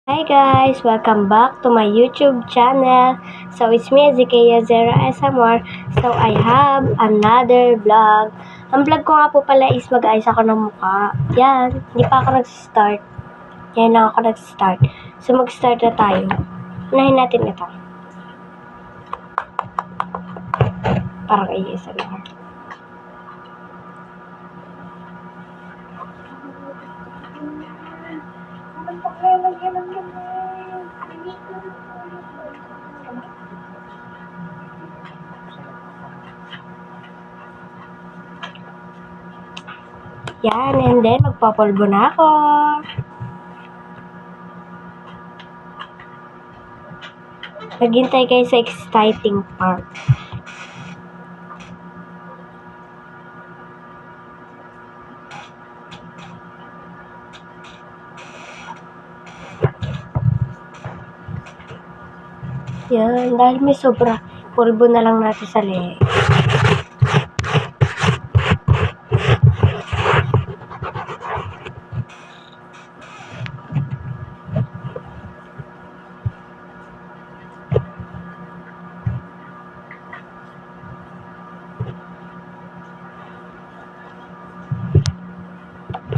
Hi guys! Welcome back to my YouTube channel. So it's me, Ezekiel Zero SMR. So I have another vlog. Ang vlog ko nga po pala is mag-ayos ako ng mukha. Yan, hindi pa ako nag-start. Yan lang ako nag-start. So mag-start na tayo. Unahin natin ito. Parang ASMR. Yan, and then magpapulbo na ako. Maghintay kayo sa exciting part. Yan, dahil may sobra, pulbo na lang natin sa leeg.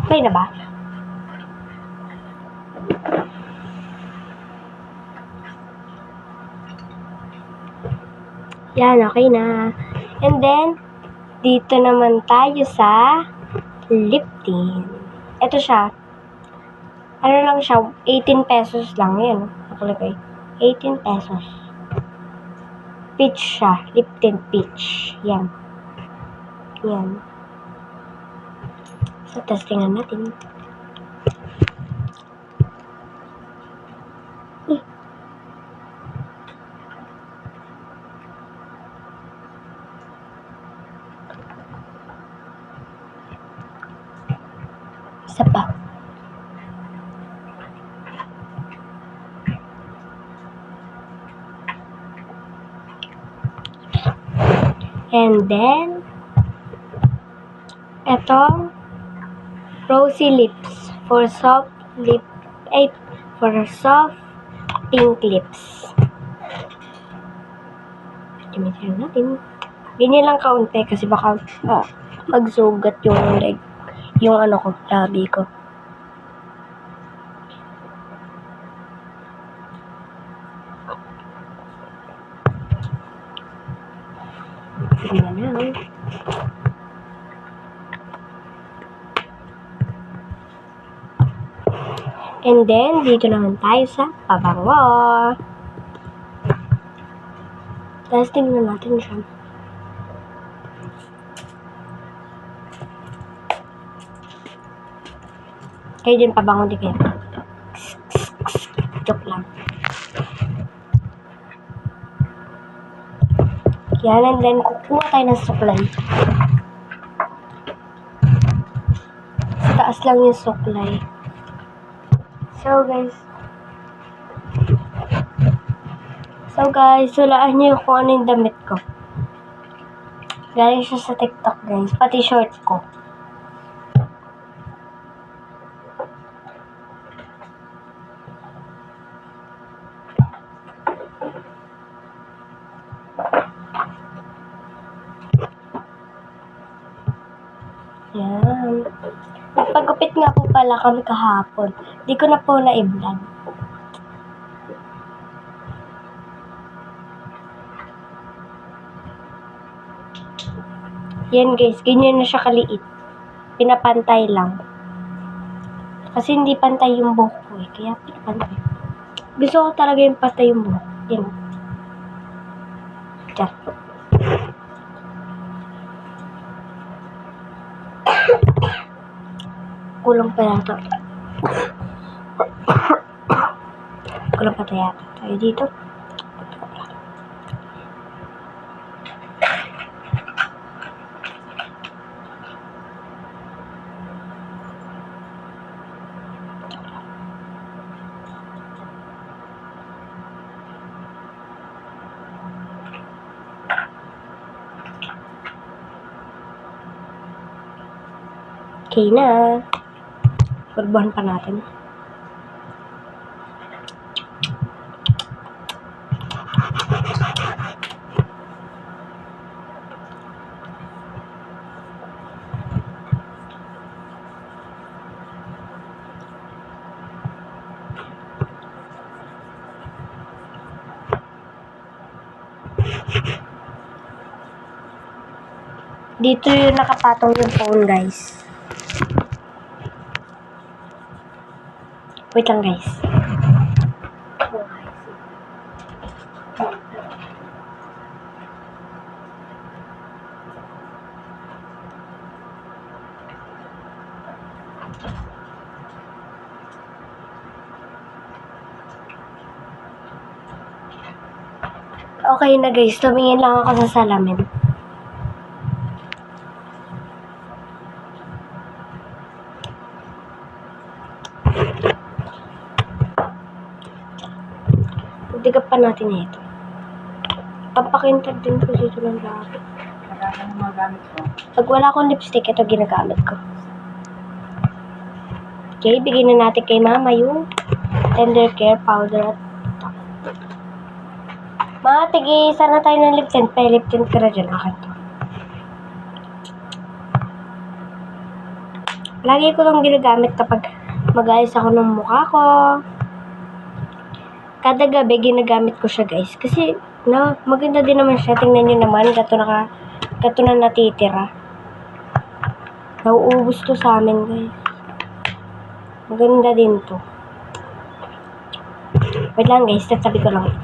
Okay na ba? Yan, okay na. And then, dito naman tayo sa lip tint. Ito siya. Ano lang siya, 18 pesos lang. Yan, nakalagay. 18 pesos. Peach siya. Lip tint peach. Yan. Yan. So, testingan natin. Isa pa. And then, etong rosy lips for soft pink lips. Gamitin natin. Ganyan lang kaunti kasi baka magsugat yung leg, yung labi ko. Tingnan na. And then, dito naman tayo sa pabango. Tapos tingnan natin siya. Kayo din pabango din kayo. Joke lang. Yan, and then kukuha tayo ng suklay. Sa taas lang yung suklay. So guys, hulaan niyo kung ano yung damit ko. Galing siya sa TikTok guys, pati short ko. Yan. Nagpagupit nga po pala kami kahapon. Di ko na po na-vlog. Yan guys, ganyan na siya kaliit. Pinapantay lang. Kasi hindi pantay yung buhok ko eh. Kaya pinapantay. Gusto ko talaga yung pantay yung buhok. Yan. Diyan. Kulang pa yata. Kulang pa yata. Tayo dito. Okay na. Purbuhan pa natin. Dito yung nakapatong yung phone, guys. Wait lang, guys. Okay na, guys. Tumingin lang ako sa salamin. Digap pa natin ito. Papakintag din ko dito ng lahat. Pag wala akong lipstick, ito ginagamit ko. Okay, bigyan na natin kay mama yung Tender Care powder. Mga tig-isa na tayo ng lip tint. Lip tint ka na dyan. Akin to. Lagi ko lang ginagamit kapag mag-ayos ako ng mukha ko. Kada gabi, ginagamit ko siya, guys. Kasi, maganda din naman siya. Tingnan nyo naman, gato na natitira. Nauubos to sa amin, guys. Maganda din to. Wait lang, guys. Tatabi ko lang ito.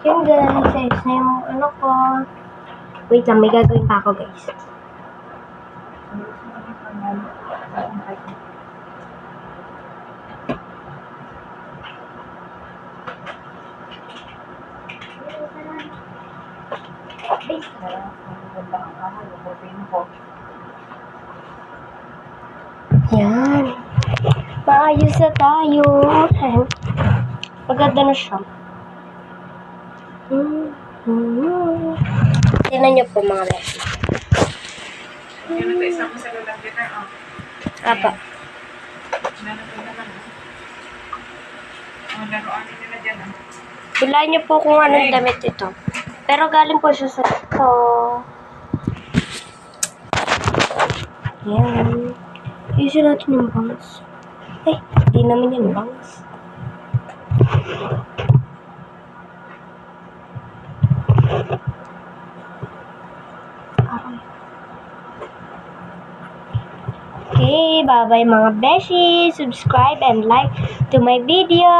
Yun, guys. Ayos na yung ano ko. Wait lang, may gagawin pa ako, guys. Yan. Maayos na tayo. Maganda na siya. Tingnan niyo po mga beses. Apa. Hulaan niyo po kung anong damit ito. Pero galing po siya sa ito. Yan. Isin natin yung bangs. Ay, di naman yung bangs. Okay, bye-bye mga beshi. Subscribe and like to my video.